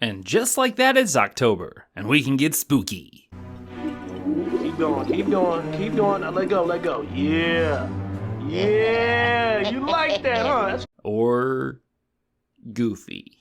And just like that, it's October, and we can get spooky. Keep going, keep going, keep going. Now let go, let go. Yeah. Yeah, you like that, huh? Or goofy.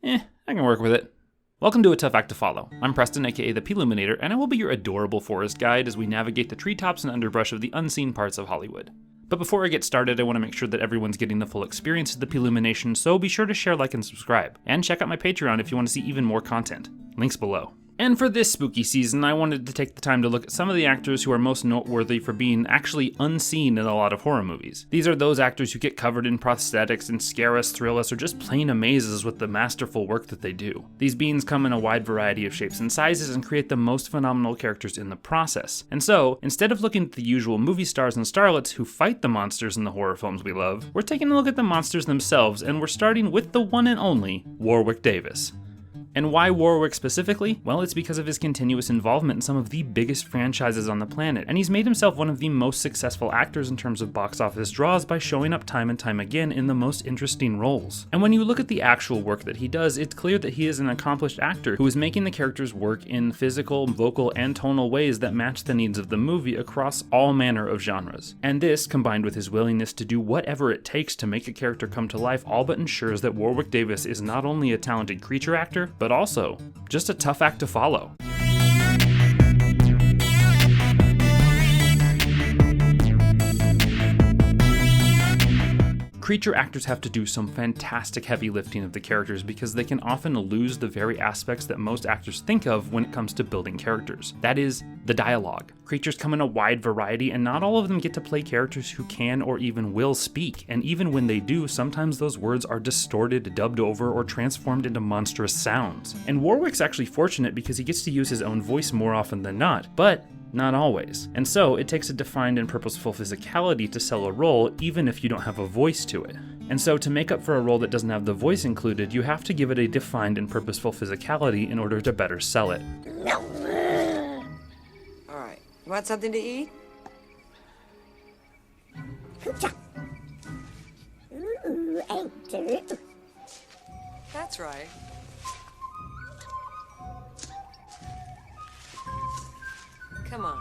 I can work with it. Welcome to A Tough Act to Follow. I'm Preston, aka the Ploominator, and I will be your adorable forest guide as we navigate the treetops and underbrush of the unseen parts of Hollywood. But before I get started, I want to make sure that everyone's getting the full experience of the Ploomination, so be sure to share, like, and subscribe. And check out my Patreon if you want to see even more content. Links below. And for this spooky season, I wanted to take the time to look at some of the actors who are most noteworthy for being actually unseen in a lot of horror movies. These are those actors who get covered in prosthetics and scare us, thrill us, or just plain amaze us with the masterful work that they do. These beings come in a wide variety of shapes and sizes and create the most phenomenal characters in the process. And so, instead of looking at the usual movie stars and starlets who fight the monsters in the horror films we love, we're taking a look at the monsters themselves, and we're starting with the one and only Warwick Davis. And why Warwick specifically? Well, it's because of his continuous involvement in some of the biggest franchises on the planet, and he's made himself one of the most successful actors in terms of box office draws by showing up time and time again in the most interesting roles. And when you look at the actual work that he does, it's clear that he is an accomplished actor who is making the characters work in physical, vocal, and tonal ways that match the needs of the movie across all manner of genres. And this, combined with his willingness to do whatever it takes to make a character come to life, all but ensures that Warwick Davis is not only a talented creature actor, but also just a tough act to follow. Creature actors have to do some fantastic heavy lifting of the characters because they can often lose the very aspects that most actors think of when it comes to building characters. That is, the dialogue. Creatures come in a wide variety, and not all of them get to play characters who can or even will speak, and even when they do, sometimes those words are distorted, dubbed over, or transformed into monstrous sounds. And Warwick's actually fortunate because he gets to use his own voice more often than not, but not always. And so, it takes a defined and purposeful physicality to sell a role, even if you don't have a voice to it. And so, to make up for a role that doesn't have the voice included, you have to give it a defined and purposeful physicality in order to better sell it. Alright, you want something to eat? That's right. Come on.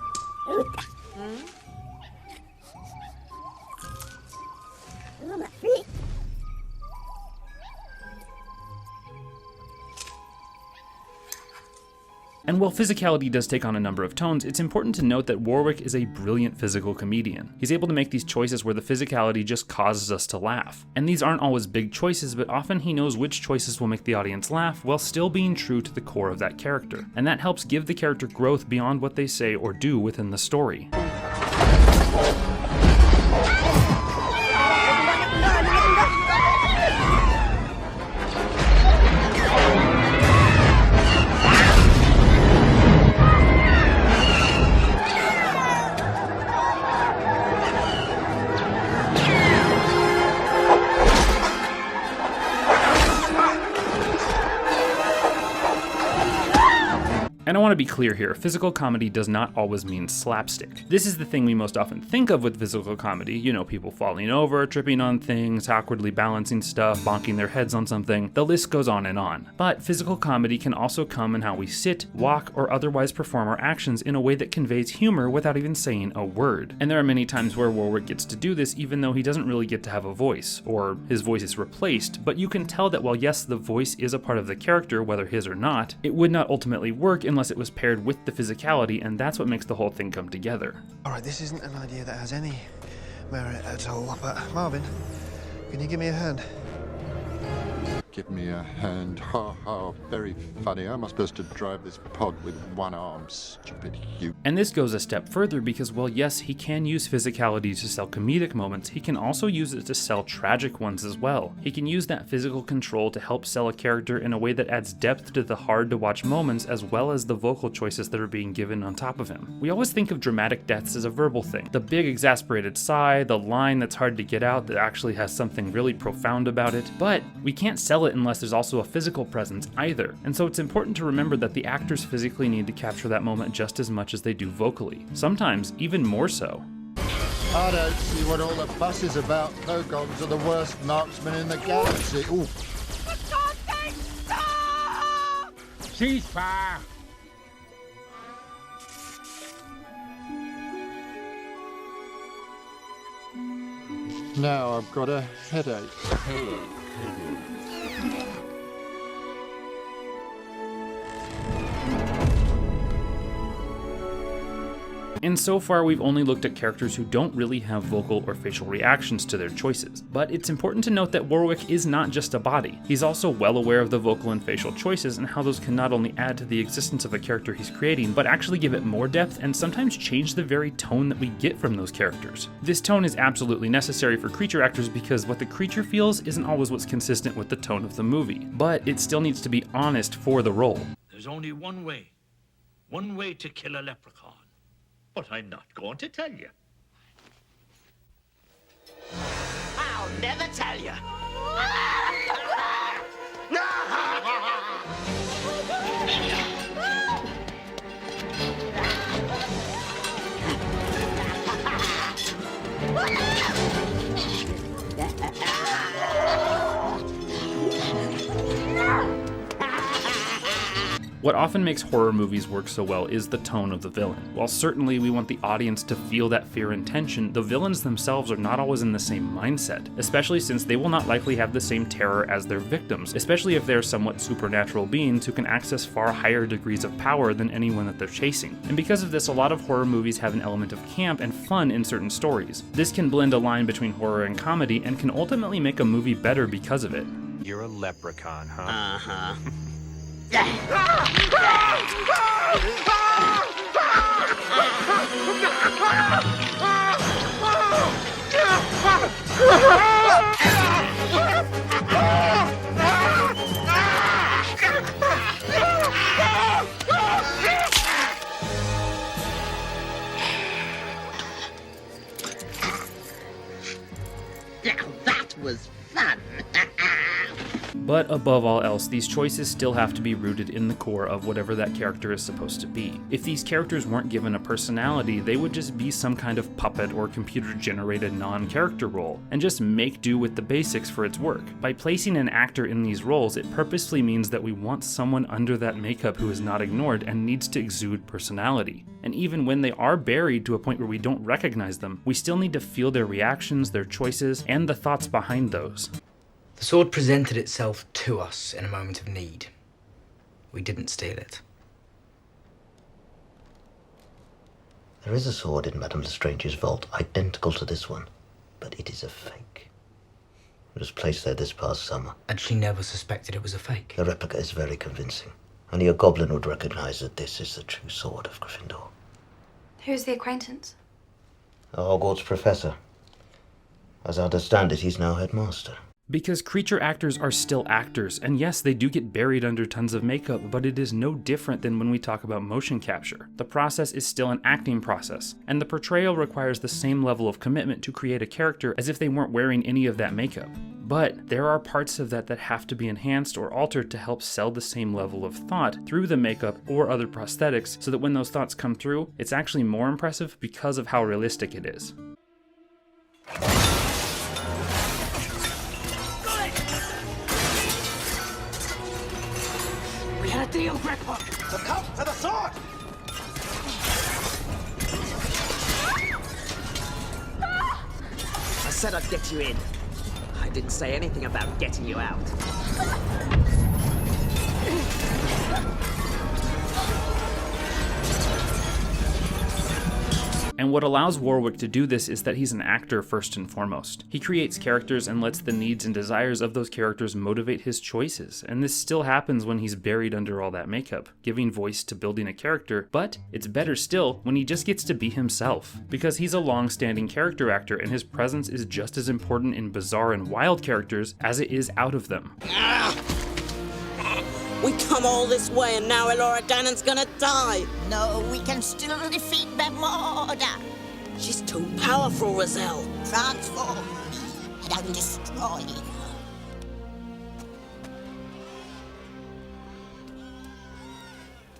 And while physicality does take on a number of tones, it's important to note that Warwick is a brilliant physical comedian. He's able to make these choices where the physicality just causes us to laugh. And these aren't always big choices, but often he knows which choices will make the audience laugh while still being true to the core of that character. And that helps give the character growth beyond what they say or do within the story. And I want to be clear here, physical comedy does not always mean slapstick. This is the thing we most often think of with physical comedy, you know, people falling over, tripping on things, awkwardly balancing stuff, bonking their heads on something, the list goes on and on. But physical comedy can also come in how we sit, walk, or otherwise perform our actions in a way that conveys humor without even saying a word. And there are many times where Warwick gets to do this even though he doesn't really get to have a voice, or his voice is replaced, but you can tell that while yes, the voice is a part of the character, whether his or not, it would not ultimately work unless it was paired with the physicality, and that's what makes the whole thing come together. Alright, this isn't an idea that has any merit at all, but Marvin, can you give me a hand? Give me a hand. Ha ha, very funny. How am I supposed to drive this pod with one arm, stupid you? And this goes a step further because, well, yes, he can use physicality to sell comedic moments, he can also use it to sell tragic ones as well. He can use that physical control to help sell a character in a way that adds depth to the hard-to-watch moments as well as the vocal choices that are being given on top of him. We always think of dramatic deaths as a verbal thing. The big exasperated sigh, the line that's hard to get out that actually has something really profound about it, but we can't sell it unless there's also a physical presence either. And so it's important to remember that the actors physically need to capture that moment just as much as they do vocally. Sometimes even more so. I don't see what all the fuss is about. Kogons are the worst marksmen in the galaxy. Ooh. For God's sake, stop! ceasefire. Now I've got a headache. And so far we've only looked at characters who don't really have vocal or facial reactions to their choices. But it's important to note that Warwick is not just a body. He's also well aware of the vocal and facial choices and how those can not only add to the existence of a character he's creating, but actually give it more depth and sometimes change the very tone that we get from those characters. This tone is absolutely necessary for creature actors because what the creature feels isn't always what's consistent with the tone of the movie, but it still needs to be honest for the role. There's only one way to kill a leprechaun. But I'm not going to tell you. I'll never tell you. What often makes horror movies work so well is the tone of the villain. While certainly we want the audience to feel that fear and tension, the villains themselves are not always in the same mindset, especially since they will not likely have the same terror as their victims, especially if they're somewhat supernatural beings who can access far higher degrees of power than anyone that they're chasing. And because of this, a lot of horror movies have an element of camp and fun in certain stories. This can blend a line between horror and comedy and can ultimately make a movie better because of it. You're a leprechaun, huh? Uh-huh. Now that was fun. But above all else, these choices still have to be rooted in the core of whatever that character is supposed to be. If these characters weren't given a personality, they would just be some kind of puppet or computer-generated non-character role, and just make do with the basics for its work. By placing an actor in these roles, it purposefully means that we want someone under that makeup who is not ignored and needs to exude personality. And even when they are buried to a point where we don't recognize them, we still need to feel their reactions, their choices, and the thoughts behind those. The sword presented itself to us in a moment of need. We didn't steal it. There is a sword in Madame Lestrange's vault, identical to this one, but it is a fake. It was placed there this past summer. And she never suspected it was a fake. The replica is very convincing. Only a goblin would recognize that this is the true sword of Gryffindor. Who's the acquaintance? A Hogwarts professor. As I understand it, he's now headmaster. Because creature actors are still actors, and yes, they do get buried under tons of makeup, but it is no different than when we talk about motion capture. The process is still an acting process, and the portrayal requires the same level of commitment to create a character as if they weren't wearing any of that makeup. But there are parts of that that have to be enhanced or altered to help sell the same level of thought through the makeup or other prosthetics, so that when those thoughts come through, it's actually more impressive because of how realistic it is. We had a deal, Grandpa. So come to the sword. I said I'd get you in. I didn't say anything about getting you out. And what allows Warwick to do this is that he's an actor first and foremost. He creates characters and lets the needs and desires of those characters motivate his choices, and this still happens when he's buried under all that makeup, giving voice to building a character, but it's better still when he just gets to be himself, because he's a long-standing character actor and his presence is just as important in bizarre and wild characters as it is out of them. We come all this way and now Elora Dannon's gonna die. No, we can still defeat Bemorda. She's too powerful, Roselle. Transform and I'm destroying her.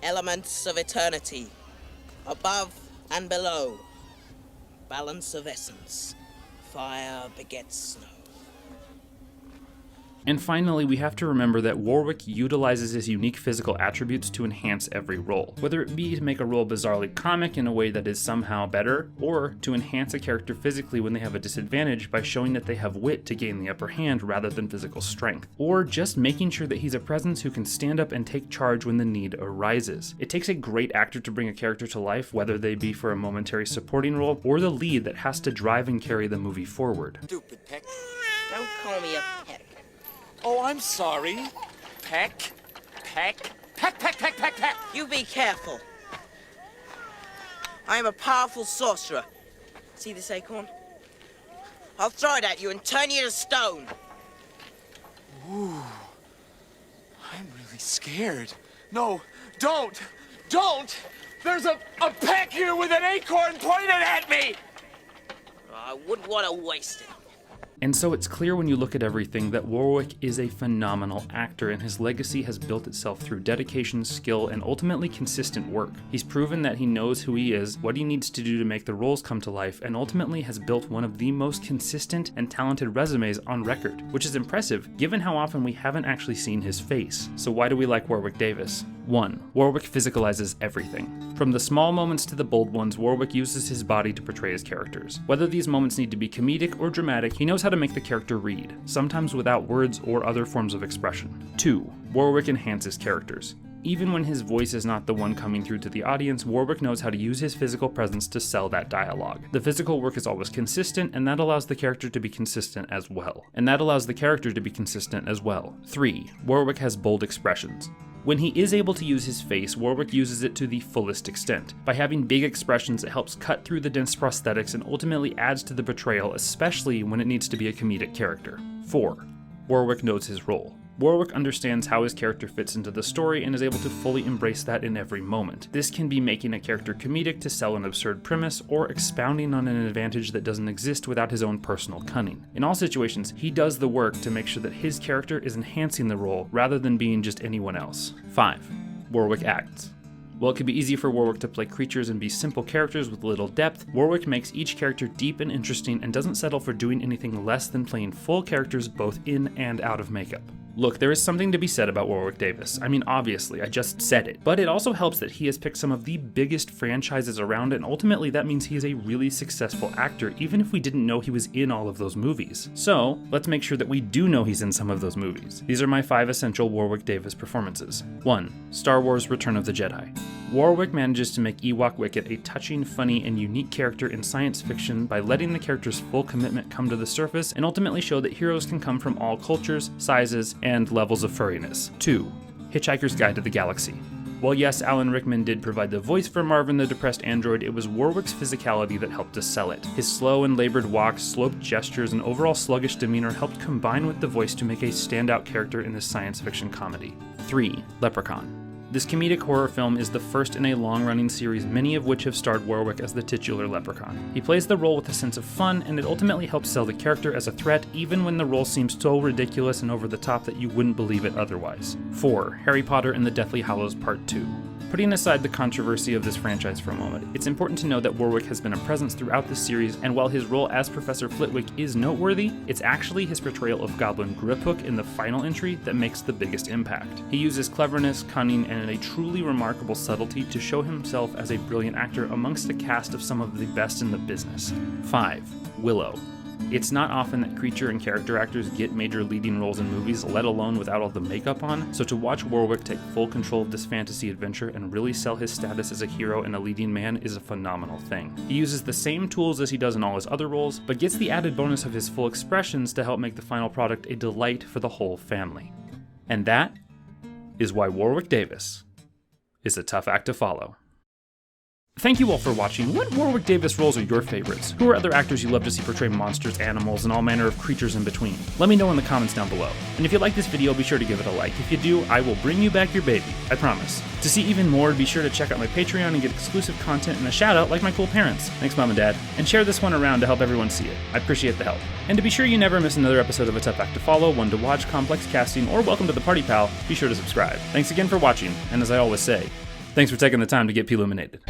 Elements of eternity, above and below. Balance of essence. Fire begets snow. And finally, we have to remember that Warwick utilizes his unique physical attributes to enhance every role, whether it be to make a role bizarrely comic in a way that is somehow better, or to enhance a character physically when they have a disadvantage by showing that they have wit to gain the upper hand rather than physical strength, or just making sure that he's a presence who can stand up and take charge when the need arises. It takes a great actor to bring a character to life, whether they be for a momentary supporting role or the lead that has to drive and carry the movie forward. Stupid Peck. Don't call me a Peck. Oh, I'm sorry. Peck. Peck. Peck, peck, peck, peck, peck. You be careful. I am a powerful sorcerer. See this acorn? I'll throw it at you and turn you to stone. Ooh. I'm really scared. No, don't! Don't! There's a peck here with an acorn pointed at me! I wouldn't want to waste it. And so it's clear when you look at everything that Warwick is a phenomenal actor, and his legacy has built itself through dedication, skill, and ultimately consistent work. He's proven that he knows who he is, what he needs to do to make the roles come to life, and ultimately has built one of the most consistent and talented resumes on record, which is impressive given how often we haven't actually seen his face. So why do we like Warwick Davis? 1. Warwick physicalizes everything. From the small moments to the bold ones, Warwick uses his body to portray his characters. Whether these moments need to be comedic or dramatic, he knows how to make the character read, sometimes without words or other forms of expression. 2. Warwick enhances characters. Even when his voice is not the one coming through to the audience, Warwick knows how to use his physical presence to sell that dialogue. The physical work is always consistent, and that allows the character to be consistent as well. 3. Warwick has bold expressions. When he is able to use his face, Warwick uses it to the fullest extent. By having big expressions, it helps cut through the dense prosthetics and ultimately adds to the portrayal, especially when it needs to be a comedic character. 4. Warwick knows his role. Warwick understands how his character fits into the story and is able to fully embrace that in every moment. This can be making a character comedic to sell an absurd premise, or expounding on an advantage that doesn't exist without his own personal cunning. In all situations, he does the work to make sure that his character is enhancing the role rather than being just anyone else. 5. Warwick acts. While it can be easy for Warwick to play creatures and be simple characters with little depth, Warwick makes each character deep and interesting and doesn't settle for doing anything less than playing full characters both in and out of makeup. Look, there is something to be said about Warwick Davis. I mean, obviously, I just said it. But it also helps that he has picked some of the biggest franchises around, and ultimately that means he is a really successful actor, even if we didn't know he was in all of those movies. So, let's make sure that we do know he's in some of those movies. These are my 5 essential Warwick Davis performances. 1. Star Wars: Return of the Jedi. Warwick manages to make Ewok Wicket a touching, funny, and unique character in science fiction by letting the character's full commitment come to the surface and ultimately show that heroes can come from all cultures, sizes, and levels of furriness. 2. Hitchhiker's Guide to the Galaxy. While yes, Alan Rickman did provide the voice for Marvin the Depressed Android, it was Warwick's physicality that helped to sell it. His slow and labored walk, sloped gestures, and overall sluggish demeanor helped combine with the voice to make a standout character in this science fiction comedy. 3. Leprechaun. This comedic horror film is the first in a long-running series, many of which have starred Warwick as the titular leprechaun. He plays the role with a sense of fun, and it ultimately helps sell the character as a threat, even when the role seems so ridiculous and over the top that you wouldn't believe it otherwise. 4. Harry Potter and the Deathly Hallows Part 2. Putting aside the controversy of this franchise for a moment, it's important to know that Warwick has been a presence throughout the series, and while his role as Professor Flitwick is noteworthy, it's actually his portrayal of Goblin Griphook in the final entry that makes the biggest impact. He uses cleverness, cunning, and a truly remarkable subtlety to show himself as a brilliant actor amongst a cast of some of the best in the business. 5. Willow. It's not often that creature and character actors get major leading roles in movies, let alone without all the makeup on, so to watch Warwick take full control of this fantasy adventure and really sell his status as a hero and a leading man is a phenomenal thing. He uses the same tools as he does in all his other roles, but gets the added bonus of his full expressions to help make the final product a delight for the whole family. And that is why Warwick Davis is a tough act to follow. Thank you all for watching. What Warwick Davis roles are your favorites? Who are other actors you love to see portray monsters, animals, and all manner of creatures in between? Let me know in the comments down below. And if you like this video, be sure to give it a like. If you do, I will bring you back your baby. I promise. To see even more, be sure to check out my Patreon and get exclusive content and a shout out like my cool parents. Thanks, Mom and Dad. And share this one around to help everyone see it. I appreciate the help. And to be sure you never miss another episode of A Tough Act to Follow, one to watch, complex casting, or welcome to the party, pal, be sure to subscribe. Thanks again for watching, and as I always say, thanks for taking the time to get Ploominated.